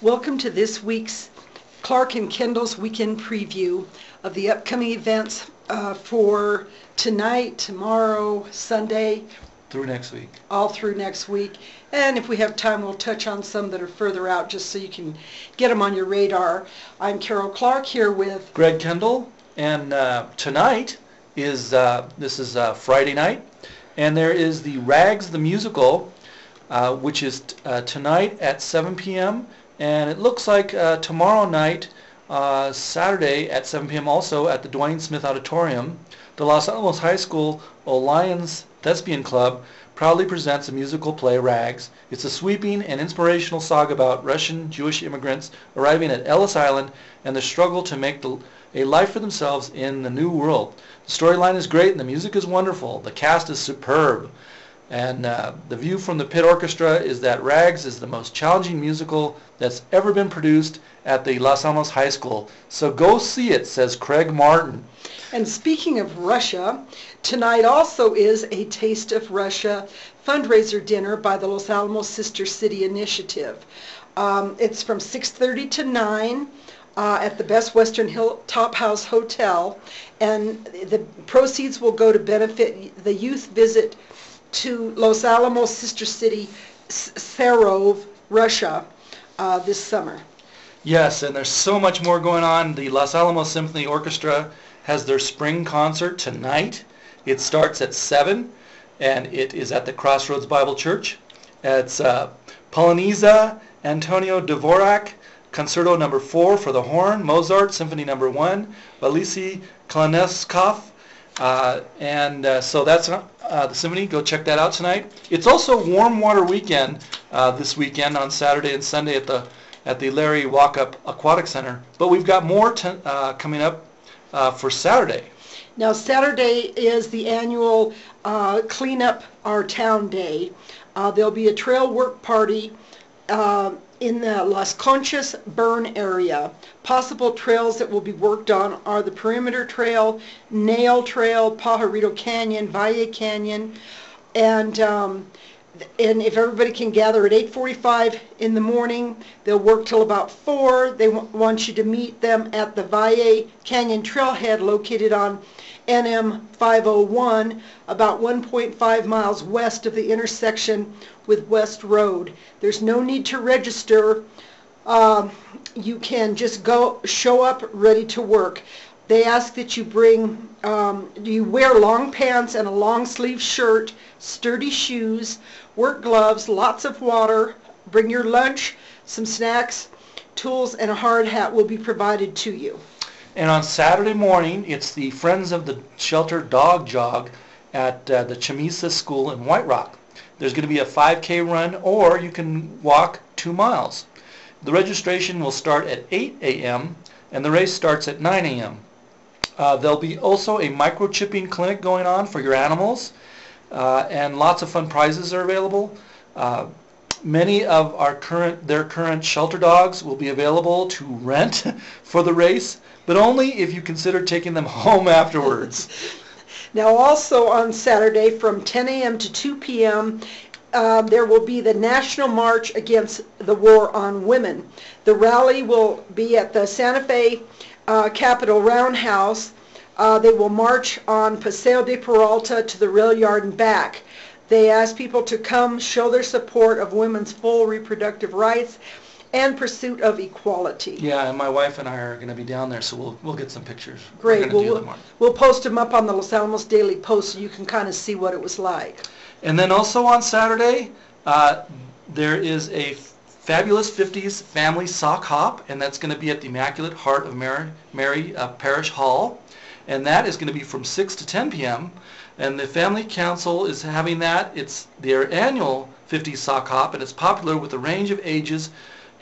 Welcome to this week's Clark and Kendall's weekend preview of the upcoming events for tonight, tomorrow, Sunday, through next week. all through next week. And if we have time, we'll touch on some that are further out just so you can get them on your radar. I'm Carol Clark here with Greg Kendall, and tonight is Friday night, and there is the Rags the Musical, which is tonight at 7 p.m. And it looks like tomorrow night, Saturday at 7 p.m. also at the Dwayne Smith Auditorium, the Los Alamos High School Lions Thespian Club proudly presents a musical play, Rags. It's a sweeping and inspirational saga about Russian Jewish immigrants arriving at Ellis Island and the struggle to make a life for themselves in the new world. The storyline is great and the music is wonderful. The cast is superb. And the view from the pit orchestra is that Rags is the most challenging musical that's ever been produced at the Los Alamos High School. So go see it, says Craig Martin. And speaking of Russia, tonight also is a Taste of Russia fundraiser dinner by the Los Alamos Sister City Initiative. It's from 6:30 to 9 at the Best Western Hilltop House Hotel, and the proceeds will go to benefit the youth visit to Los Alamos Sister City, Sarov, Russia, this summer. Yes, and there's so much more going on. The Los Alamos Symphony Orchestra has their spring concert tonight. It starts at 7, and it is at the Crossroads Bible Church. It's Poloneza, Antonio Dvorak, Concerto No. 4 for the horn, Mozart, Symphony No. 1, Valisy Klaneskov, so that's the symphony. Go check that out tonight. It's also Warm Water Weekend this weekend on Saturday and Sunday at the Larry Walkup Aquatic Center. But we've got more coming up for Saturday. Now Saturday is the annual Clean Up Our Town Day. There'll be a trail work party in the Las Conchas burn area. Possible trails that will be worked on are the Perimeter Trail, Nail Trail, Pajarito Canyon, Valle Canyon, and if everybody can gather at 8:45 in the morning, they'll work till about 4. They want you to meet them at the Valle Canyon Trailhead located on NM 501, about 1.5 miles west of the intersection with West Road. There's no need to register. You can just show up ready to work. They ask that you bring, you wear long pants and a long sleeve shirt, sturdy shoes, work gloves, lots of water, bring your lunch, some snacks, tools, and a hard hat will be provided to you. And on Saturday morning, it's the Friends of the Shelter Dog Jog at the Chamisa School in White Rock. There's going to be a 5K run, or you can walk 2 miles. The registration will start at 8 a.m. and the race starts at 9 a.m. There'll be also a microchipping clinic going on for your animals, and lots of fun prizes are available. Many of their current shelter dogs will be available to rent for the race, but only if you consider taking them home afterwards. Now also on Saturday from 10 a.m. to 2 p.m. There will be the National March Against the War on Women. The rally will be at the Santa Fe Capitol Roundhouse. They will march on Paseo de Peralta to the rail yard and back. They ask people to come show their support of women's full reproductive rights and pursuit of equality. Yeah, and my wife and I are going to be down there, so we'll get some pictures. Great. We'll post them up on the Los Alamos Daily Post so you can kind of see what it was like. And then also on Saturday, there is a fabulous 50s family sock hop, and that's going to be at the Immaculate Heart of Mary Parish Hall, and that is going to be from 6 to 10 p.m. And the Family Council is having that. It's their annual 50s sock hop, and it's popular with a range of ages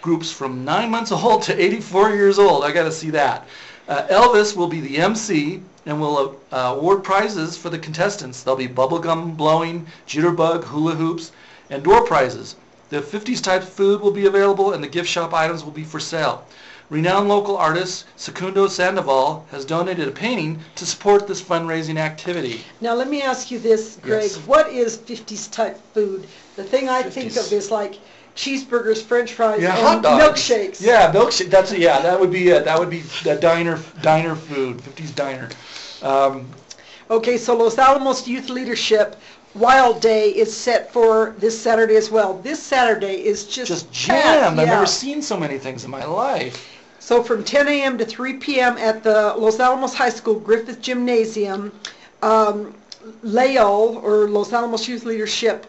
groups from 9 months old to 84 years old. I got to see that. Elvis will be the MC and will award prizes for the contestants. There'll be bubblegum blowing, jitterbug, hula hoops, and door prizes. The 50s type food will be available, and the gift shop items will be for sale. Renowned local artist Secundo Sandoval has donated a painting to support this fundraising activity. Now let me ask you this, Greg. Yes. What is 50s type food? The thing I think of is like cheeseburgers, French fries, Yeah, and hot dogs. milkshakes. Yeah, milkshake. That would be it. That would be the diner food, 50s diner. Um, Okay, so Los Alamos Youth Leadership Wild Day is set for this Saturday as well. This Saturday is just jammed. I've yeah. never seen so many things in my life. So from 10 a.m. to 3 p.m. at the Los Alamos High School Griffith Gymnasium, LAYL, or Los Alamos Youth Leadership,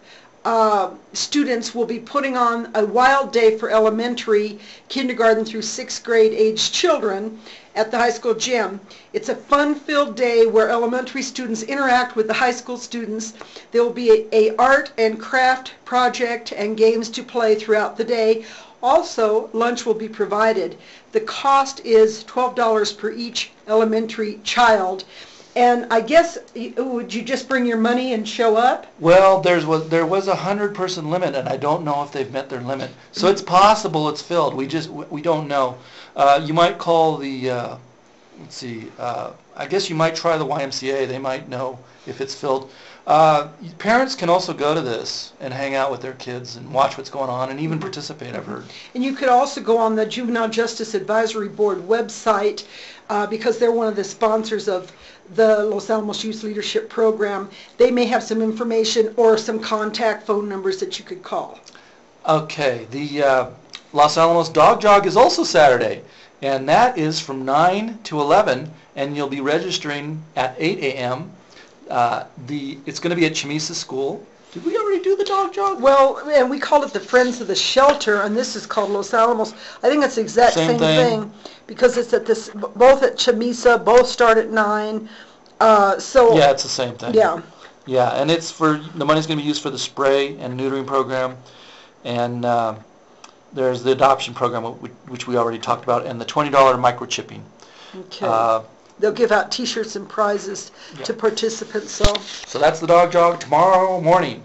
students will be putting on a wild day for elementary, kindergarten through 6th grade age children at the high school gym. It's a fun-filled day where elementary students interact with the high school students. There will be a art and craft project and games to play throughout the day. Also, lunch will be provided. The cost is $12 per each elementary child. And I guess, would you just bring your money and show up? Well, there was a 100-person limit, and I don't know if they've met their limit. So it's possible it's filled. We don't know. You might call the let's see. I guess you might try the YMCA. They might know if it's filled. Parents can also go to this and hang out with their kids and watch what's going on and even participate, I've heard. And you could also go on the Juvenile Justice Advisory Board website because they're one of the sponsors of the Los Alamos Youth Leadership Program. They may have some information or some contact phone numbers that you could call. Okay, the Los Alamos Dog Jog is also Saturday, and that is from 9 to 11, and you'll be registering at 8 a.m. It's going to be at Chamisa School. Did we already do the dog jog? Well, and we called it the Friends of the Shelter, and this is called Los Alamos. I think it's the exact same thing because it's at this, both at Chamisa, both start at 9. So yeah, it's the same thing. Yeah. Yeah, and it's for the money's going to be used for the spray and neutering program, and there's the adoption program, which we already talked about, and the $20 microchipping. Okay. They'll give out T-shirts and prizes to participants. So that's the dog jog tomorrow morning.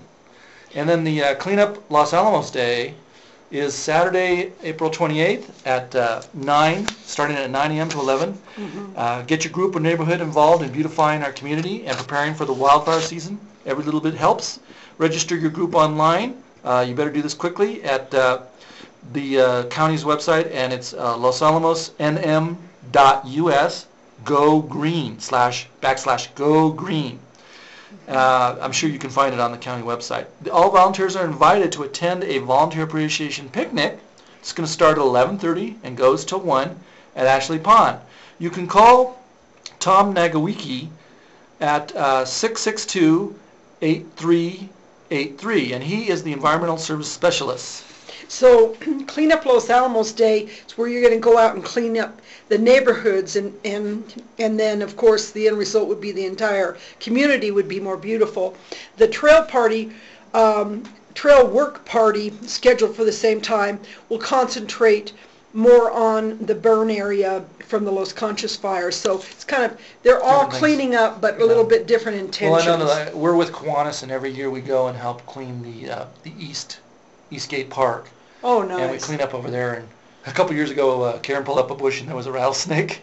And then the Cleanup Los Alamos Day is Saturday, April 28th at 9, starting at 9 a.m. to 11. Mm-hmm. Get your group or neighborhood involved in beautifying our community and preparing for the wildfire season. Every little bit helps. Register your group online. You better do this quickly at the county's website, and it's losalamosnm.us. Go green / go green. I'm sure you can find it on the county website. All volunteers are invited to attend a volunteer appreciation picnic. It's going to start at 11:30 and goes till 1 at Ashley Pond. You can call Tom Nagawiki at 662-8383, and he is the environmental service specialist. So Clean Up Los Alamos Day is where you're going to go out and clean up the neighborhoods, and then, of course, the end result would be the entire community would be more beautiful. The trail work party scheduled for the same time will concentrate more on the burn area from the Los Conchas fire. So it's kind of, they're all cleaning up, but a little bit different intentions. Well, I know that we're with Kiwanis, and every year we go and help clean the Eastgate Park. Oh, nice. And we clean up over there. And a couple years ago, Karen pulled up a bush, and there was a rattlesnake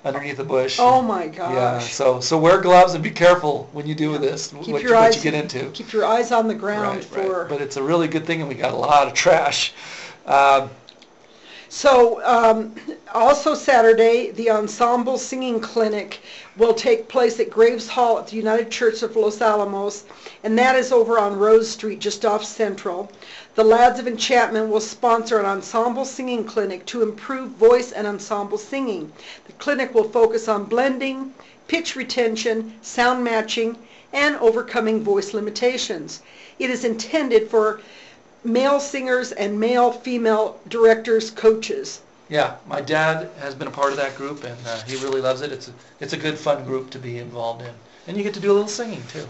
underneath the bush. Oh, my gosh. Yeah, so wear gloves and be careful when you do this, what you get into. Keep your eyes on the ground Right. But it's a really good thing, and we got a lot of trash. Also Saturday, the Ensemble Singing Clinic will take place at Graves Hall at the United Church of Los Alamos, and that is over on Rose Street, just off Central. The Lads of Enchantment will sponsor an ensemble singing clinic to improve voice and ensemble singing. The clinic will focus on blending, pitch retention, sound matching, and overcoming voice limitations. It is intended for male singers and male-female directors, coaches. Yeah, my dad has been a part of that group, and he really loves it. It's a good, fun group to be involved in. And you get to do a little singing, too.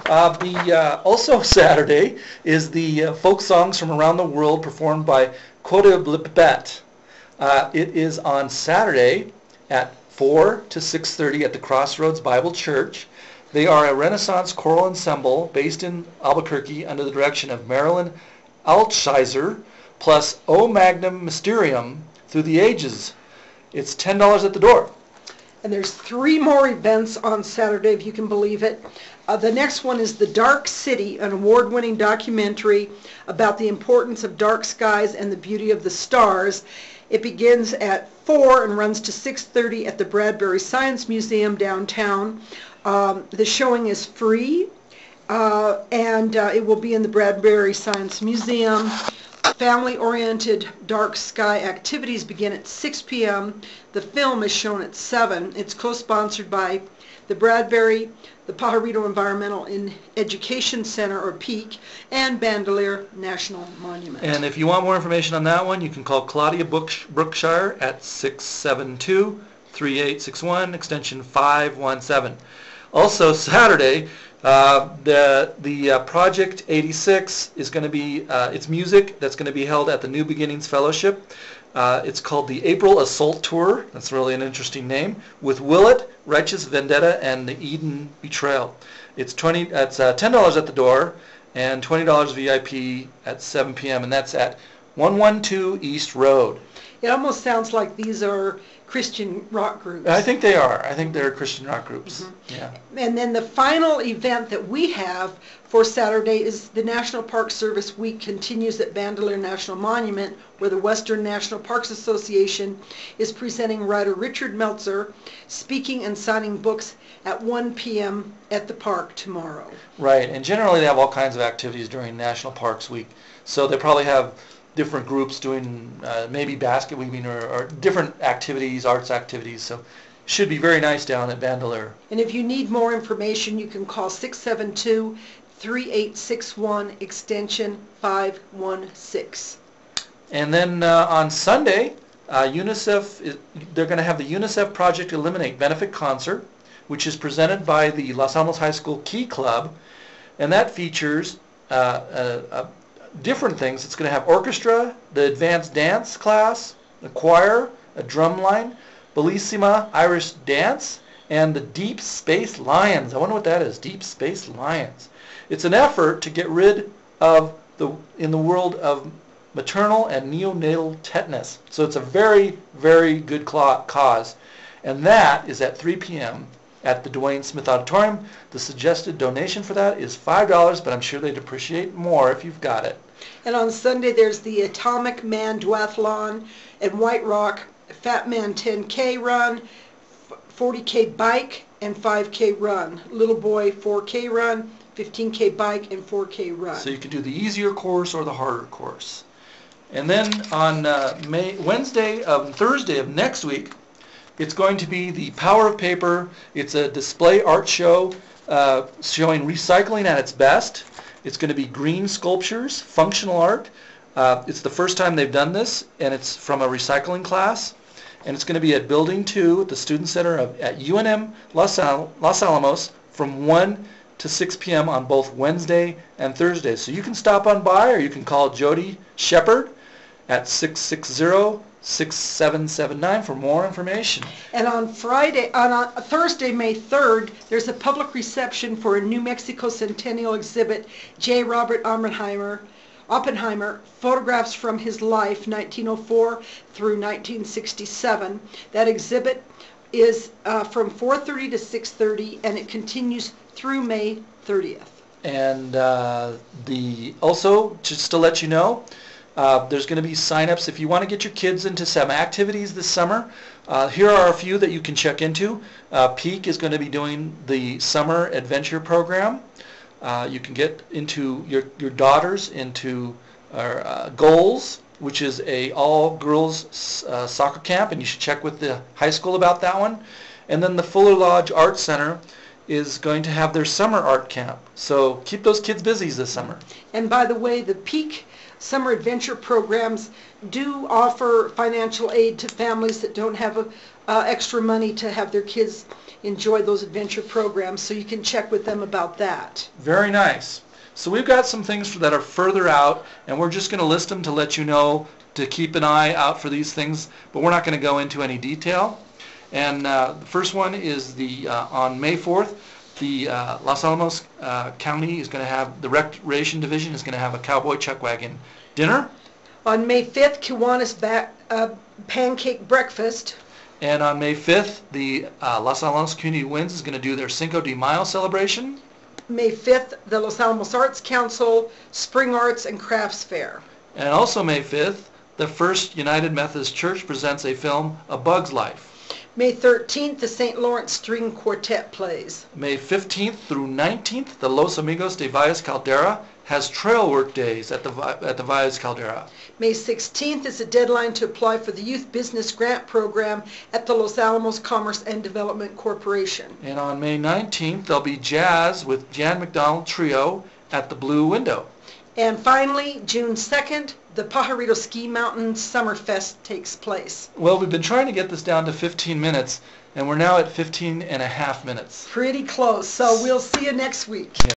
Also Saturday is the folk songs from around the world performed by Coda Blipet. It is on Saturday at 4 to 6:30 at the Crossroads Bible Church. They are a Renaissance choral ensemble based in Albuquerque under the direction of Marilyn Altscheiser, plus O Magnum Mysterium through the ages. It's $10 at the door. And there's 3 more events on Saturday, if you can believe it. The next one is The Dark City, an award-winning documentary about the importance of dark skies and the beauty of the stars. It begins at 4 and runs to 6:30 at the Bradbury Science Museum downtown. The showing is free, and it will be in the Bradbury Science Museum. Family-oriented dark sky activities begin at 6 p.m. The film is shown at 7. It's co-sponsored by the Bradbury, the Pajarito Environmental Education Center, or PEAK, and Bandelier National Monument. And if you want more information on that one, you can call Claudia Brookshire at 672-3861, extension 517. Also, Saturday, the Project 86 is going to be, it's music that's going to be held at the New Beginnings Fellowship. It's called the April Assault Tour. That's really an interesting name. With Willet, Righteous Vendetta, and the Eden Betrayal. It's $10 at the door and $20 VIP at 7 p.m. and that's at 112 East Road. It almost sounds like these are Christian rock groups. I think they are. I think they're Christian rock groups. Mm-hmm. Yeah. And then the final event that we have for Saturday is the National Park Service Week continues at Bandelier National Monument, where the Western National Parks Association is presenting writer Richard Meltzer speaking and signing books at 1 p.m. at the park tomorrow. Right, and generally they have all kinds of activities during National Parks Week. So they probably have different groups doing maybe basket weaving or different activities, arts activities. So should be very nice down at Bandelier. And if you need more information, you can call 672-3861, extension 516. And then on Sunday, UNICEF, they're going to have the UNICEF Project Eliminate benefit concert, which is presented by the Los Alamos High School Key Club, and that features different things. It's going to have orchestra, the advanced dance class, a choir, a drum line, Bellissima Irish dance, and the Deep Space Lions. I wonder what that is, Deep Space Lions. It's an effort to get rid of in the world of maternal and neonatal tetanus. So it's a very, very good cause. And that is at 3 p.m. at the Dwayne Smith Auditorium. The suggested donation for that is $5, but I'm sure they'd appreciate more if you've got it. And on Sunday, there's the Atomic Man Duathlon in White Rock, Fat Man 10K run, 40K bike, and 5K run. Little Boy 4K run, 15K bike, and 4K run. So you can do the easier course or the harder course. And then on Thursday of next week, it's going to be the Power of Paper. It's a display art show showing recycling at its best. It's going to be green sculptures, functional art. It's the first time they've done this, and it's from a recycling class. And it's going to be at Building 2 at the Student Center at UNM Los Alamos from 1 to 6 p.m. on both Wednesday and Thursday. So you can stop on by, or you can call Jody Shepard at 660-6779 for more information. And on Thursday, May 3rd, there's a public reception for a New Mexico Centennial exhibit, J. Robert Oppenheimer, photographs from his life, 1904 through 1967. That exhibit is from 4:30 to 6:30, and it continues through May 30th. And also, just to let you know, there's going to be sign-ups if you want to get your kids into some activities this summer. Here are a few that you can check into. Peak is going to be doing the summer adventure program. You can get into your daughters into Goals, which is a all-girls soccer camp, and you should check with the high school about that one. And then the Fuller Lodge Art Center is going to have their summer art camp. So keep those kids busy this summer. And by the way, the Peak Summer Adventure programs do offer financial aid to families that don't have extra money to have their kids enjoy those adventure programs, so you can check with them about that. Very nice. So we've got some things that are further out, and we're just going to list them to let you know to keep an eye out for these things, but we're not going to go into any detail. And the first one is on May 4th, the Los Alamos County is going to have, the Recreation Division is going to have a Cowboy Chuck Wagon dinner. On May 5th, Kiwanis Pancake Breakfast. And on May 5th, the Los Alamos Community Winds is going to do their Cinco de Mayo celebration. May 5th, the Los Alamos Arts Council Spring Arts and Crafts Fair. And also May 5th, the First United Methodist Church presents a film, A Bug's Life. May 13th, the St. Lawrence String Quartet plays. May 15th through 19th, the Los Amigos de Valles Caldera has trail work days at the Valles Caldera. May 16th is the deadline to apply for the Youth Business Grant Program at the Los Alamos Commerce and Development Corporation. And on May 19th, there'll be jazz with Jan McDonald Trio at the Blue Window. And finally, June 2nd, the Pajarito Ski Mountain Summerfest takes place. Well, we've been trying to get this down to 15 minutes, and we're now at 15 and a half minutes. Pretty close, so we'll see you next week.